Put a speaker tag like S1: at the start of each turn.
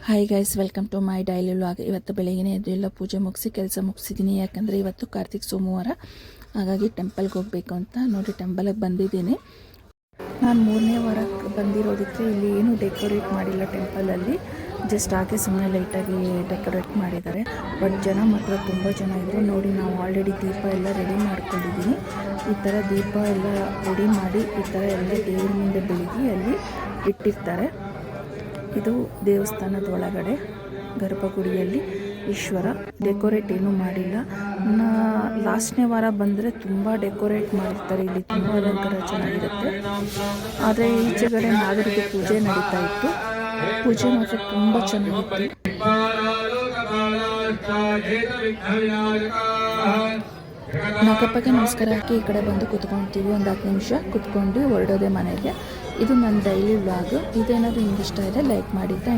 S1: Hi guys, welcome to my daily vlog. ಇವತ್ತು ಬೆಳಗಿನ ಎದ್ದು ಎಲ್ಲ ಪೂಜೆ ಮುಗಿಸಿ ಕೆಲಸ ಮುಗಿಸಿದ್ದೀನಿ. ಯಾಕಂದರೆ ಇವತ್ತು ಕಾರ್ತಿಕ್ ಸೋಮವಾರ, ಹಾಗಾಗಿ ಟೆಂಪಲ್ಗೆ ಹೋಗಬೇಕು ಅಂತ ನೋಡಿ ಟೆಂಪಲ್ಗೆ ಬಂದಿದ್ದೀನಿ. ನಾನು 3ನೇ ವಾರಕ್ಕೆ ಬಂದಿರೋದಕ್ಕೆ ಇಲ್ಲಿ ಏನೂ ಡೆಕೋರೇಟ್ ಮಾಡಿಲ್ಲ ಟೆಂಪಲಲ್ಲಿ. ಜಸ್ಟ್ ಹಾಗೆ ಸುಮ್ಮನೆ ಲೈಟಾಗಿ ಡೆಕೋರೇಟ್ ಮಾಡಿದ್ದಾರೆ. ಬಟ್ ಜನ ಮಾತ್ರ ತುಂಬ ಜನ ಇದ್ದರು ನೋಡಿ. ನಾವು ಆಲ್ರೆಡಿ ದೀಪ ಎಲ್ಲ ರೆಡಿ ಮಾಡ್ಕೊಂಡಿದ್ದೀನಿ. ಈ ಥರ ದೀಪ ಎಲ್ಲ ರೆಡಿ ಮಾಡಿ ಈ ಥರ ಎಲ್ಲ ದೇವ್ರ ಮುಂದೆ ಬೆಳಗಿ ಅಲ್ಲಿ ಇಟ್ಟಿರ್ತಾರೆ. ಇದು ದೇವಸ್ಥಾನದ ಒಳಗಡೆ ಗರ್ಭಗುಡಿಯಲ್ಲಿ ಈಶ್ವರ. ಡೆಕೋರೇಟ್ ಏನೂ ಮಾಡಿಲ್ಲ. ಲಾಸ್ಟ್ನೇ ವಾರ ಬಂದರೆ ತುಂಬ ಡೆಕೋರೇಟ್ ಮಾಡಿರ್ತಾರೆ. ಇಲ್ಲಿ ತುಂಬ ಅಲಂಕಾರ ಚೆನ್ನಾಗಿರುತ್ತೆ. ಆದರೆ ಈಚೆಗಡೆ ನಾಗರಿಕ ಪೂಜೆ ನಡೀತಾ ಇತ್ತು. ಪೂಜೆ ಮಾತ್ರ ತುಂಬ ಚೆನ್ನಾಗಿತ್ತು. ನಾಗಪ್ಪಗೆ ನಮಸ್ಕಾರ ಹಾಕಿ ಈ ಕಡೆ ಬಂದು ಕುತ್ಕೊಳ್ತೀವಿ. ಒಂದು 10 ನಿಮಿಷ ಕುತ್ಕೊಂಡು ಹೊರಡೋದೆ ಮನೆಗೆ. ಇದು ನನ್ನ ಡೈಲಿ ವ್ಲಾಗ್. ಇದೇನಾದರೂ ನಿಮ್ಗೆ ಇಷ್ಟ ಇದೆ ಲೈಕ್ ಮಾಡಿ.